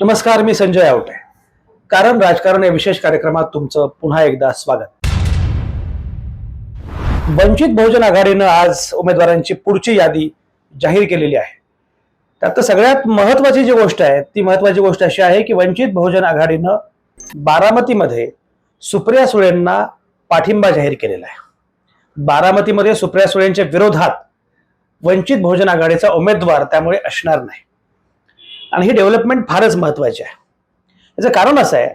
नमस्कार, मी संजय आवटे. कारण राजकारण या विशेष कार्यक्रमात तुमचं पुन्हा एकदा स्वागत. वंचित बहुजन आघाडीनं आज उमेदवारांची पुढची यादी जाहीर केलेली आहे. त्यात सगळ्यात महत्वाची जी गोष्ट आहे ती महत्वाची गोष्ट अशी आहे की वंचित बहुजन आघाडीनं बारामतीमध्ये सुप्रिया सुळेंना पाठिंबा जाहीर केलेला आहे. बारामतीमध्ये सुप्रिया सुळेंच्या विरोधात वंचित बहुजन आघाडीचा उमेदवार त्यामुळे असणार नाही. आणि ही डेव्हलपमेंट फारच महत्वाची आहे. याचं कारण असं आहे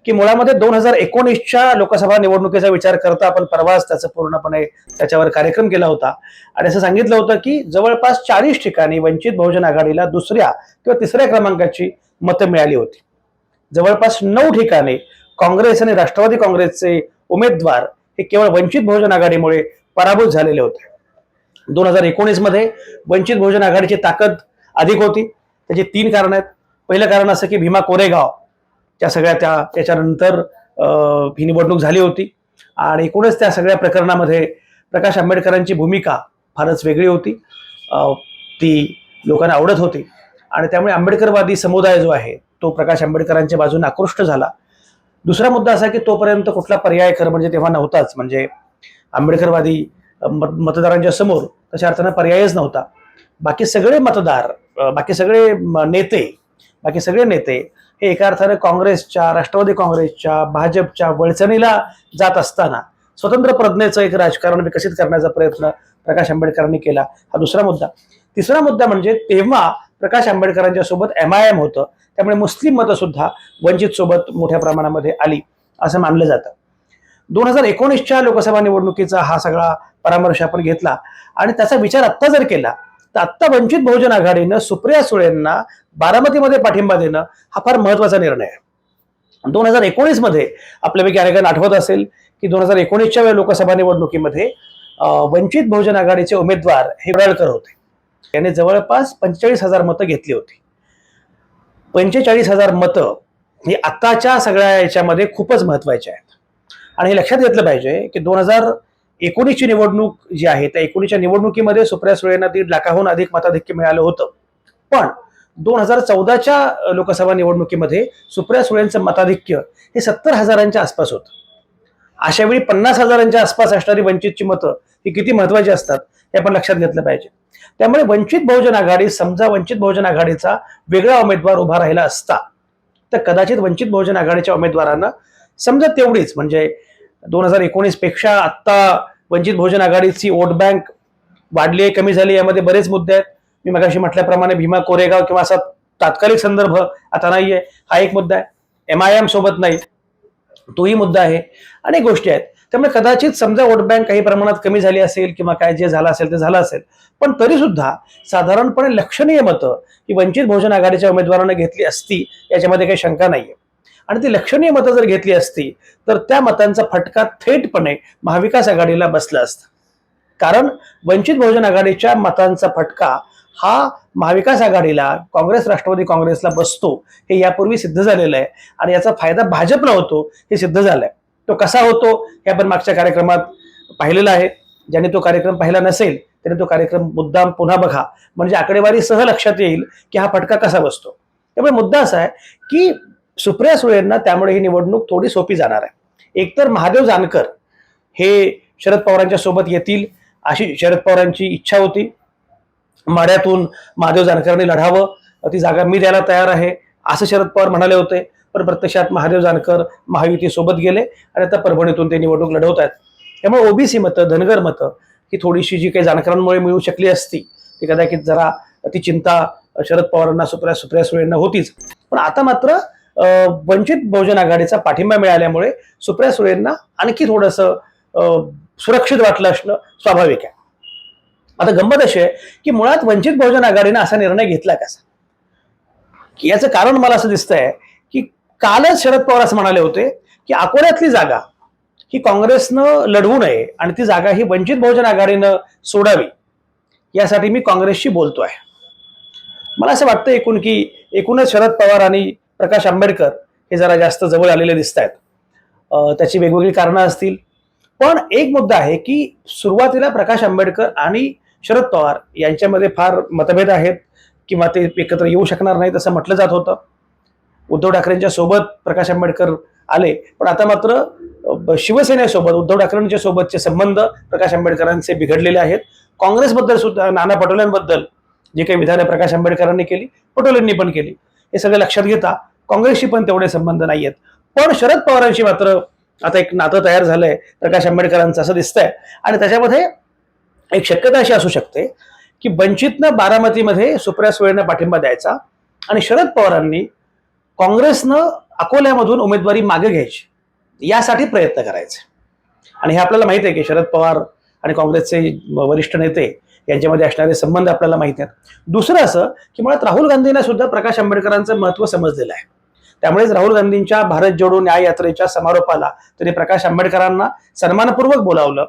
की मुळामध्ये 2019च्या लोकसभा निवडणुकीचा विचार करता आपण परवाच त्याचं पूर्णपणे त्याच्यावर कार्यक्रम केला होता आणि असं सांगितलं होतं की जवळपास 40 ठिकाणी वंचित बहुजन आघाडीला दुसऱ्या किंवा तिसऱ्या क्रमांकाची मतं मिळाली होती. जवळपास 9 ठिकाणी काँग्रेस आणि राष्ट्रवादी काँग्रेसचे उमेदवार हे केवळ वंचित बहुजन आघाडीमुळे पराभूत झालेले होते. 2019 मध्ये वंचित बहुजन आघाडीची ताकद अधिक होती. त्याची 3 कारण आहेत. पहिलं कारण असं की भीमा कोरेगाव त्या सगळ्या त्याच्यानंतर ही निवडणूक झाली होती आणि एकूणच त्या सगळ्या प्रकरणामध्ये प्रकाश आंबेडकरांची भूमिका फारच वेगळी होती. ती लोकांना आवडत होती आणि त्यामुळे आंबेडकरवादी समुदाय जो आहे तो प्रकाश आंबेडकरांच्या बाजूने आकृष्ट झाला. दुसरा मुद्दा असा की तोपर्यंत कुठला पर्याय खरं म्हणजे तेव्हा नव्हताच. म्हणजे आंबेडकरवादी मतदारांच्या समोर तशा अर्थानं पर्यायच नव्हता. बाकी सगळे मतदार, बाकी सगळे नेते हे एका अर्थाने काँग्रेसच्या, राष्ट्रवादी काँग्रेसच्या, भाजपच्या वळचणीला जात असताना स्वतंत्र प्रज्ञेचं एक राजकारण विकसित करण्याचा प्रयत्न प्रकाश आंबेडकरांनी केला. हा दुसरा मुद्दा. तिसरा मुद्दा म्हणजे तेव्हा प्रकाश आंबेडकरांच्या सोबत MIM होतं, त्यामुळे मुस्लिम मतं सुद्धा वंचित सोबत मोठ्या प्रमाणामध्ये आली असं मानलं जातं. 2019च्या लोकसभा निवडणुकीचा हा सगळा परामर्श आपण घेतला आणि त्याचा विचार आत्ता जर केला तर आत्ता वंचित बहुजन आघाडीनं सुप्रिया सुळेंना बारामतीमध्ये पाठिंबा देणं हा फार महत्वाचा निर्णय आहे. 2019 मध्ये आपल्यापैकी अनेकांना आठवत असेल की 2019च्या लोकसभा निवडणुकीमध्ये वंचित बहुजन आघाडीचे उमेदवार हे वडळकर होते. त्याने जवळपास 45,000 मतं घेतली होती. 45,000 मतं ही आत्ताच्या सगळ्या याच्यामध्ये खूपच महत्वाची आहेत. आणि हे लक्षात घेतलं पाहिजे की 2019ची निवडणूक जी आहे त्या 19च्या निवडणुकीमध्ये सुप्रिया सुळेंना 1.5 लाखाहून अधिक मताधिक्य मिळालं होतं. पण 2014च्या लोकसभा निवडणुकीमध्ये सुप्रिया सुळेंचं मताधिक्य हे 70,000च्या आसपास होतं. अशा वेळी 50,000च्या आसपास असणारी वंचितची मतं ही किती महत्वाची असतात हे आपण लक्षात घेतलं पाहिजे. त्यामुळे वंचित बहुजन आघाडी, समजा वंचित बहुजन आघाडीचा वेगळा उमेदवार उभा राहिला असता तर कदाचित वंचित बहुजन आघाडीच्या उमेदवारांना समजा तेवढीच, म्हणजे 2019 पेक्षा आत्ता वंचित बहुजन आघाडीची वोट बँक वाढली आहे, कमी झाली, यामध्ये बरेच मुद्दे आहेत. मी मगाशी म्हटल्याप्रमाणे भीमा कोरेगाव किंवा असा तात्कालिक संदर्भ आता नाहीये, हा एक मुद्दा आहे. MIM सोबत नाही, तोही मुद्दा आहे. अनेक गोष्टी आहेत. त्यामुळे कदाचित समजा वोट बँक काही प्रमाणात कमी झाली असेल किंवा काय जे झालं असेल ते झालं असेल, पण तरी सुद्धा साधारणपणे लक्षणीय मतं ही वंचित बहुजन आघाडीच्या उमेदवारांना घेतली असती याच्यामध्ये काही शंका नाहीये. आणि ती लक्षणीय मतं जर घेतली असती तर त्या मतांचा फटका थेटपणे महाविकास आघाडीला बसला असता. कारण वंचित बहुजन आघाडीच्या मतांचा फटका हा महाविकास आघाडीला, काँग्रेस राष्ट्रवादी काँग्रेसला बसतो हे यापूर्वी सिद्ध झालेलं आहे आणि याचा फायदा भाजपला होतो हे सिद्ध झालंय. तो कसा होतो हे आपण मागच्या कार्यक्रमात पाहिलेला आहे. ज्याने तो कार्यक्रम पाहिला नसेल त्याने तो कार्यक्रम मुद्दाम पुन्हा बघा, म्हणजे आकडेवारी सह लक्षात येईल की हा फटका कसा बसतो. त्यामुळे मुद्दा असा आहे की सुप्रिया सुळेंना त्यामुळे ही निवडणूक थोडी सोपी जाणार आहे. एकतर महादेव जानकर हे शरद पवारांच्या सोबत येतील अशी शरद पवारांची इच्छा होती. माढ्यातून महादेव जानकरांनी लढावं, ती जागा मी द्यायला तयार आहे असं शरद पवार म्हणाले होते. पण प्रत्यक्षात महादेव जानकर महायुती सोबत गेले आणि आता परभणीतून ते निवडणूक लढवत आहेत. त्यामुळे OBC मतं, धनगर मतं ही थोडीशी जी काही जानकरांमुळे मिळू शकली असती ती कदाचित जरा ती चिंता शरद पवारांना, सुप्रिया सुळेंना होतीच. पण आता मात्र वंचित बहुजन आघाडीचा पाठिंबा मिळाल्यामुळे सुप्रिया सुळेंना आणखी थोडंसं सुरक्षित वाटलं असणं स्वाभाविक आहे. आता गंमत अशी आहे की मुळात वंचित बहुजन आघाडीनं असा निर्णय घेतला कसा, याचं कारण मला असं दिसतंय की कालच शरद पवार असं म्हणाले होते की अकोल्यातली जागा ही काँग्रेसनं लढवू नये आणि ती जागा ही वंचित बहुजन आघाडीनं सोडावी यासाठी मी काँग्रेसशी बोलतोय. मला असं वाटतं एकूणच शरद पवार आणि प्रकाश आंबेडकर हे जरा जास्त जवळ आलेले दिसत आहेत. त्याची वेगवेगळी कारणं असतील, पण एक मुद्दा आहे की सुरुवातीला प्रकाश आंबेडकर आणि शरद पवार यांच्यामध्ये फार मतभेद आहेत किंवा ते एकत्र येऊ शकणार नाहीत असं म्हटलं जात होतं. उद्धव ठाकरेंच्या सोबत प्रकाश आंबेडकर आले, पण आता मात्र शिवसेनेसोबत उद्धव ठाकरेंच्या सोबतचे संबंध प्रकाश आंबेडकरांचे बिघडलेले आहेत. काँग्रेसबद्दल सुद्धा, नाना पटोलेंबद्दल जे काही विधानं प्रकाश आंबेडकरांनी केली, पटोलेंनी पण केली, हे सगळं लक्षात घेता काँग्रेसशी पण तेवढे संबंध नाही आहेत. पण शरद पवारांशी मात्र आता एक नातं तयार झालंय प्रकाश आंबेडकरांचं असं दिसतंय. आणि त्याच्यामध्ये एक शक्यता अशी असू शकते की वंचितनं बारामतीमध्ये सुप्रिया सुळेंना पाठिंबा द्यायचा आणि शरद पवारांनी काँग्रेसनं अकोल्यामधून उमेदवारी मागे घ्यायची यासाठी प्रयत्न करायचे. आणि हे आपल्याला माहिती आहे की शरद पवार आणि काँग्रेसचे वरिष्ठ नेते यांच्यामध्ये असणारे संबंध आपल्याला माहिती आहेत. दुसरं असं की मुळात राहुल गांधींना सुद्धा प्रकाश आंबेडकरांचं महत्त्व समजलेलं आहे. त्यामुळेच राहुल गांधींच्या भारत जोडो न्याय यात्रेच्या समारोपाला त्यांनी प्रकाश आंबेडकरांना सन्मानपूर्वक बोलावलं.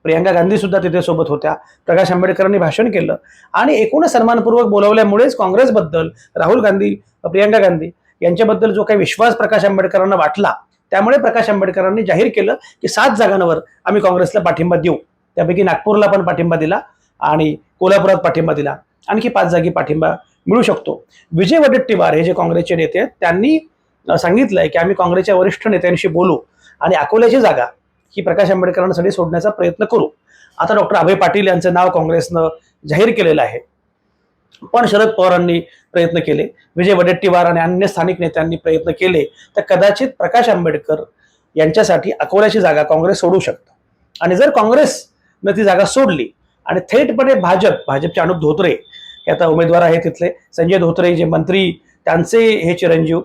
प्रियंका गांधी सुद्धा तिथे सोबत होत्या. प्रकाश आंबेडकरांनी भाषण केलं आणि एकूणच सन्मानपूर्वक बोलावल्यामुळेच काँग्रेसबद्दल राहुल गांधी, प्रियंका गांधी यांच्याबद्दल जो काही विश्वास प्रकाश आंबेडकरांना वाटला, त्यामुळे प्रकाश आंबेडकरांनी जाहीर केलं की 7 जागांवर आम्ही काँग्रेसला पाठिंबा देऊ. त्यापैकी नागपूरला पण पाठिंबा दिला आणि कोल्हापुरात पाठिंबा दिला. आणखी 5 जागी पाठिंबा मिळू शकतो. विजय वडेट्टीवार हे जे काँग्रेसचे नेते आहेत त्यांनी सांगितलंय की आम्ही काँग्रेसच्या वरिष्ठ नेत्यांशी बोलू आणि अकोल्याची जागा ही प्रकाश आंबेडकरांसाठी सोडण्याचा प्रयत्न करू. आता डॉक्टर अभय पाटील यांचं नाव काँग्रेसनं जाहीर केलेलं आहे, पण शरद पवारांनी प्रयत्न केले, विजय वडेट्टीवार आणि अन्य स्थानिक नेत्यांनी प्रयत्न केले, तर कदाचित प्रकाश आंबेडकर यांच्यासाठी अकोल्याची जागा काँग्रेस सोडू शकतं. आणि जर काँग्रेसनं ती जागा सोडली आणि थेटपणे भाजपचे अनुप धोत्रे हे आता उमेदवार आहेत तिथले, संजय धोत्रे जे मंत्री त्यांचे हे चिरंजीव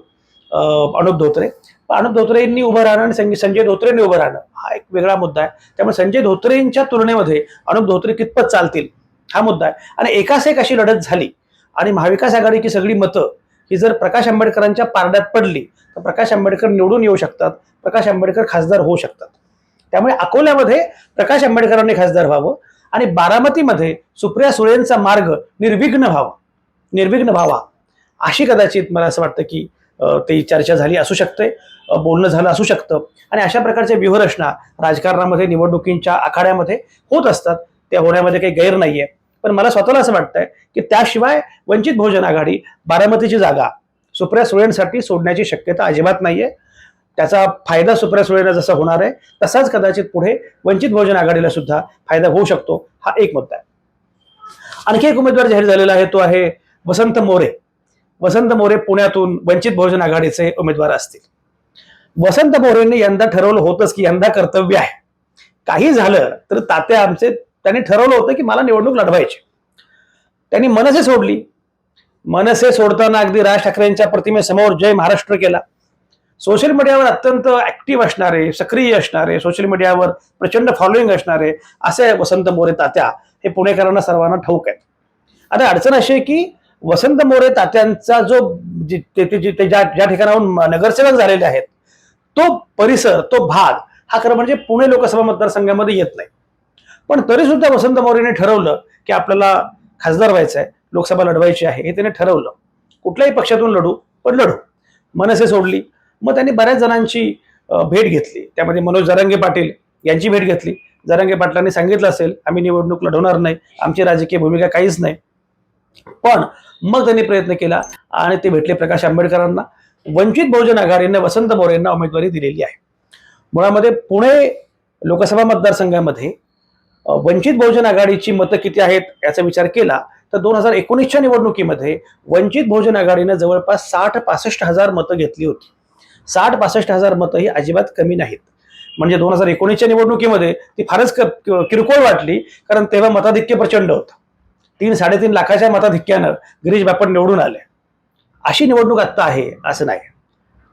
अनुप धोत्रे, अनुप धोत्रेंनी उभं राहणं आणि संजय धोत्रेंनी उभं राहणं हा एक वेगळा मुद्दा आहे. त्यामुळे संजय धोत्रेंच्या तुलनेमध्ये अनुप धोत्रे कितपत चालतील हा मुद्दा आहे. आणि एकास एक अशी लढत झाली आणि महाविकास आघाडीची सगळी मतं ही जर प्रकाश आंबेडकरांच्या पारड्यात पडली तर प्रकाश आंबेडकर निवडून येऊ शकतात, प्रकाश आंबेडकर खासदार होऊ शकतात. त्यामुळे अकोल्यामध्ये प्रकाश आंबेडकरांनी खासदार व्हावं आणि बारामतीमध्ये सुप्रिया सुळेंचा मार्ग निर्विघ्न व्हावा अशी कदाचित मला असं वाटतं की ती चर्चा झाली असू शकते, बोलणं झालं असू शकतं. आणि अशा प्रकारच्या व्यूहरचना राजकारणामध्ये, निवडणुकींच्या आखाड्यामध्ये होत असतात. त्या होण्यामध्ये काही गैर नाहीये. पण मला स्वतःला असं वाटतंय की त्याशिवाय वंचित बहुजन आघाडी बारामतीची जागा सुप्रिया सुळेंसाठी सोडण्याची शक्यता अजिबात नाहीये. त्याचा फायदा सुप्रिया सुळेंना जसा होणार आहे तसाच कदाचित पुढे वंचित बहुजन आघाडीला सुद्धा फायदा होऊ शकतो. हा एक मुद्दा आहे. आणखी एक उमेदवार जाहीर झालेला आहे, तो आहे वसंत मोरे. वसंत मोरे पुण्यातून वंचित बहुजन आघाडीचे उमेदवार असतील. वसंत मोरेंनी यंदा ठरवलं होतंच की यंदा कर्तव्य आहे. काही झालं तर तात्या आमचे त्यांनी ठरवलं होतं की मला निवडणूक लढवायची. त्यांनी मनसे सोडली. मनसे सोडताना अगदी राज ठाकरेंच्या प्रतिमेसमोर जय महाराष्ट्र केला. सोशल मीडियावर अत्यंत ऍक्टिव्ह असणारे, सक्रिय असणारे, सोशल मीडियावर प्रचंड फॉलोईंग असणारे असे वसंत मोरे तात्या हे पुणेकरांना सर्वांना ठाऊक आहेत. आता अडचण अशी आहे की वसंत मोरे तात्यांचा जो ज्या ठिकाणाहून नगरसेवक झालेले आहेत तो परिसर, तो भाग हा खरं म्हणजे पुणे लोकसभा मतदारसंघामध्ये येत नाही. पण तरी सुद्धा वसंत मोरेने ठरवलं की आपल्याला खासदार व्हायचं आहे, लोकसभा लढवायची आहे, हे त्याने ठरवलं. कुठल्याही पक्षातून लढू, पण लढू. मनसे सोडली. मग त्यांनी बऱ्याच जणांची भेट घेतली. त्यामध्ये मनोज जरांगे पाटील यांची भेट घेतली. जरांगे पाटलांनी सांगितलं असेल आम्ही निवडणूक लढवणार नाही, आमची राजकीय भूमिका काहीच नाही. पण मग त्यांनी प्रयत्न केला आणि ते भेटले प्रकाश आंबेडकरांना. वंचित बहुजन आघाडीने वसंत मोरेंना उमेदवारी दिलेली आहे. मुळामध्ये पुणे लोकसभा मतदारसंघामध्ये वंचित बहुजन आघाडीची मतं किती आहेत याचा विचार केला तर 2019च्या निवडणुकीमध्ये वंचित बहुजन आघाडीने जवळपास 60-65 हजार मतं घेतली होती. 60-65 हजार मतं ही अजिबात कमी नाहीत. म्हणजे 2019च्या निवडणुकीमध्ये ती फारच किरकोळ वाटली, कारण तेव्हा मताधिक्य प्रचंड होतं. 3-3.5 लाखाच्या मताधिक्यानं गिरीश बापट निवडून आले. अशी निवडणूक आत्ता आहे असं नाही.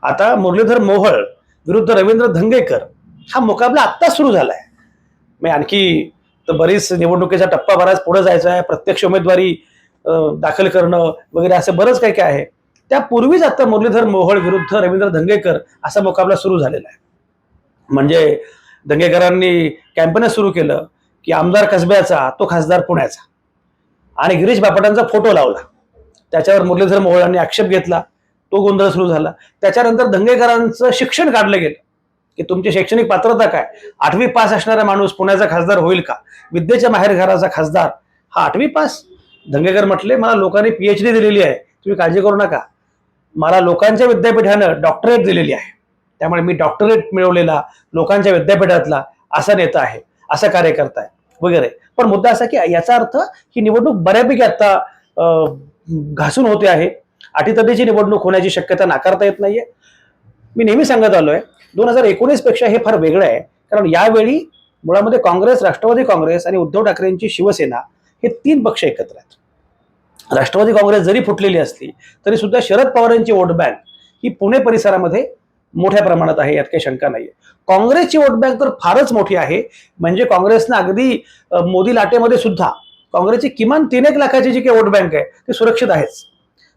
आता मुरलीधर मोहोळ विरुद्ध रवींद्र धंगेकर हा मुकाबला आत्ताच सुरू झालाय. मी आणखी तर बरीच निवडणुकीचा टप्पा बराच पुढे जायचा आहे, प्रत्यक्ष उमेदवारी दाखल करणं वगैरे असं बरंच काही काय आहे. त्यापूर्वीच आता मुरलीधर मोहोळ विरुद्ध रवींद्र धंगेकर असा मुकाबला सुरू झालेला आहे. म्हणजे धंगेकरांनी कॅम्पेनच सुरू केलं की आमदार कसब्याचा तो खासदार पुण्याचा, आणि गिरीश बापटांचा फोटो लावला. त्याच्यावर मुरलीधर मोहोळांनी आक्षेप घेतला. तो गोंधळ सुरू झाला. त्याच्यानंतर धंगेकरांचं शिक्षण काढलं गेलं की तुमची शैक्षणिक पात्रता काय, 8वी पास असणारा माणूस पुण्याचा खासदार होईल का, विद्येच्या माहेरघराचा खासदार हा 8वी पास. धंगेकर म्हटले मला लोकांनी PhD दिलेली आहे, तुम्ही काळजी करू नका. मला लोकांच्या विद्यापीठानं डॉक्टरेट दिलेली आहे, त्यामुळे मी डॉक्टरेट मिळवलेला लोकांच्या विद्यापीठातला असा नेता आहे, असा कार्यकर्ता आहे वगैरे. पण मुद्दा असा की याचा अर्थ ही निवडणूक बऱ्यापैकी आता घासून होते आहे. अटीतटीची निवडणूक होण्याची शक्यता नाकारता येत नाहीये. मी नेहमी सांगत आलोय 2019 पेक्षा हे फार वेगळं आहे, कारण यावेळी मुळामध्ये काँग्रेस, राष्ट्रवादी काँग्रेस आणि उद्धव ठाकरेंची शिवसेना हे 3 पक्ष एकत्र आहेत. राष्ट्रवादी काँग्रेस जरी फुटलेली असली तरी सुद्धा शरद पवारांची वोट बँक ही पुणे परिसरामध्ये मोठ्या प्रमाणात आहे, यात काही शंका नाहीये. काँग्रेसची वोट बँक तर फारच मोठी आहे, म्हणजे काँग्रेसनं अगदी मोदी लाटेमध्ये सुद्धा काँग्रेसची किमान 3-1 लाखाची जी काही वोट बँक आहे ती सुरक्षित आहेच.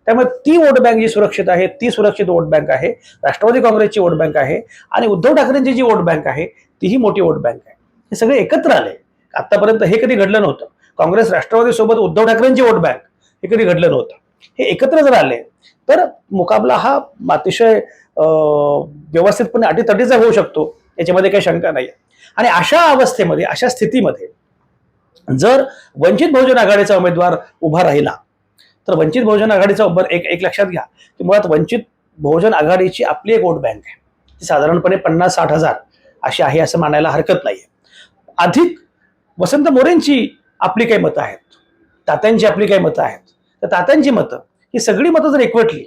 त्यामुळे ती वोट बँक जी सुरक्षित आहे ती सुरक्षित वोट बँक आहे. राष्ट्रवादी काँग्रेसची वोट बँक आहे आणि उद्धव ठाकरेंची जी वोट बँक आहे तीही मोठी वोट बँक आहे. हे सगळे एकत्र आले. आतापर्यंत हे कधी घडलं नव्हतं. काँग्रेस राष्ट्रवादी सोबत उद्धव ठाकरेंची वोट बँक हे कधी घडलं नव्हतं. हे एकत्र जर आले तर मुकाबला हा अतिशय व्यवस्थितपणे अटीतटीचा होऊ शकतो, याच्यामध्ये काही शंका नाही. आणि अशा अवस्थेमध्ये, अशा स्थितीमध्ये जर वंचित बहुजन आघाडीचा उमेदवार उभा राहिला तर वंचित बहुजन आघाडीचा एक लक्षात घ्या की मुळात वंचित बहुजन आघाडीची आपली एक वोट बँक आहे, ती साधारणपणे 50-60 हजार अशी आहे असं मानायला हरकत नाहीये. अधिक वसंत मोरेंची आपली काही मतं आहेत, तात्यांची आपली काही मतं आहेत. तर तात्यांची मतं ही सगळी मतं जर एकवटली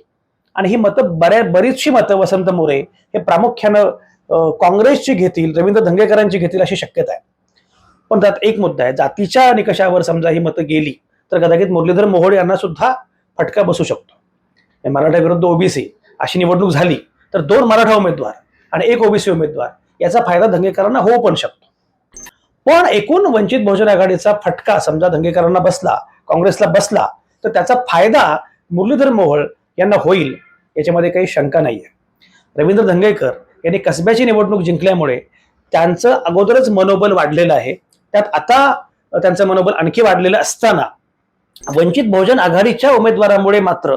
आणि ही मतं बरीचशी मतं वसंत मोरे हे प्रामुख्यानं काँग्रेसची घेतील, रवींद्र धंगेकरांची घेतील अशी शक्यता आहे. पण त्यात एक मुद्दा आहे, जातीच्या निकषावर समजा ही मतं गेली तर कदाचित मुरलीधर मोहोळ यांना सुद्धा फटका बसू शकतो. मराठा विरुद्ध ओबीसी अशी निवडणूक झाली तर 2 मराठा उमेदवार आणि 1 ओबीसी उमेदवार याचा फायदा धंगेकरांना होऊ पण शकतो. पण एकूण वंचित बहुजन आघाडीचा फटका समजा धंगेकरांना बसला, काँग्रेसला बसला तर त्याचा फायदा मुरलीधर मोहोळ यांना होईल, याच्यामध्ये काही शंका नाहीये. रवींद्र धंगेकर यांनी कसब्याची निवडणूक जिंकल्यामुळे त्यांचं अगोदरच मनोबल वाढलेलं आहे. त्यात आता त्यांचं मनोबल आणखी वाढलेलं असताना वंचित बहुजन आघाडीच्या उमेदवारामुळे मात्र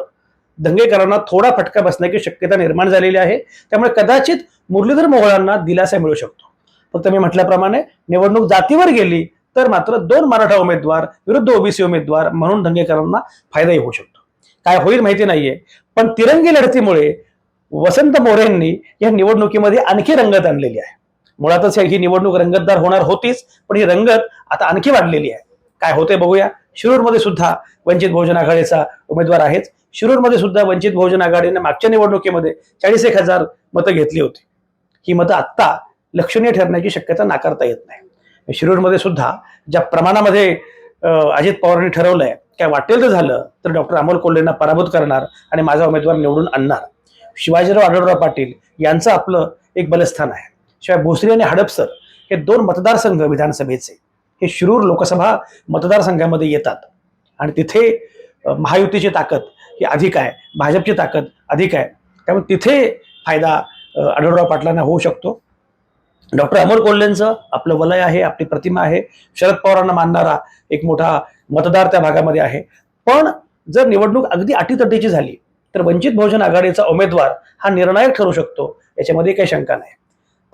धंगेकरांना थोडा फटका बसण्याची शक्यता निर्माण झालेली आहे. त्यामुळे कदाचित मुरलीधर मोहोळांना दिलासा मिळू शकतो. फक्त मी म्हटल्याप्रमाणे निवडणूक जातीवर गेली तर मात्र 2 मराठा उमेदवार विरुद्ध ओबीसी उमेदवार म्हणून धंगेकरांना फायदाही होऊ शकतो. काय होईल माहिती नाहीये, पण तिरंगी लढतीमुळे वसंत मोरेंनी या निवडणुकीमध्ये आणखी रंगत आणलेली आहे. मुळातच ही निवडणूक रंगतदार होणार होतीच, पण ही रंगत आता आणखी वाढलेली आहे. काय होते बघूया. शिरूरमध्ये सुद्धा वंचित बहुजन आघाडीचा उमेदवार आहेच. शिरूरमध्ये सुद्धा वंचित बहुजन आघाडीने मागच्या निवडणुकीमध्ये 40,000 मतं घेतली होती. ही मतं आत्ता लक्षणीय ठरण्याची शक्यता नाकारता येत नाही. शिरूरमध्ये सुद्धा ज्या प्रमाणामध्ये अजित पवारांनी ठरवलंय, काय वाटेल तर झालं तर डॉक्टर अमोल कोल्हेंना पराभूत करणार आणि माझा उमेदवार निवडून आणणार. शिवाजीराव आढळराव पाटील यांचं आपलं एक बलस्थान आहे. शिवाय भोसरी आणि हडपसर हे 2 मतदारसंघ विधानसभेचे हे शिरूर लोकसभा मतदारसंघामध्ये येतात आणि तिथे महायुतीची ताकद ही अधिक आहे, भाजपची ताकद अधिक आहे. त्यामुळे तिथे फायदा आढळराव पाटलांना होऊ शकतो. डॉक्टर अमोल कोल्हेंचं आपलं वलय आहे, आपली प्रतिमा आहे, शरद पवारांना मानणारा एक मोठा मतदार त्या भागामध्ये आहे. पण जर निवडणूक अगदी अटीतटीची झाली तर वंचित बहुजन आघाडीचा उमेदवार हा निर्णायक ठरू शकतो, याच्यामध्ये काही शंका नाही.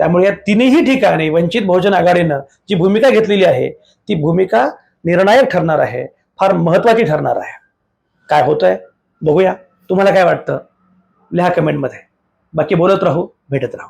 त्यामुळे या तिन्ही ठिकाणी वंचित बहुजन आघाडीनं जी भूमिका घेतलेली आहे ती भूमिका निर्णायक ठरणार आहे, फार महत्वाची ठरणार आहे. काय होतंय बघूया. तुम्हाला काय वाटतं लिहा कमेंटमध्ये. बाकी बोलत राहू, भेटत राहू.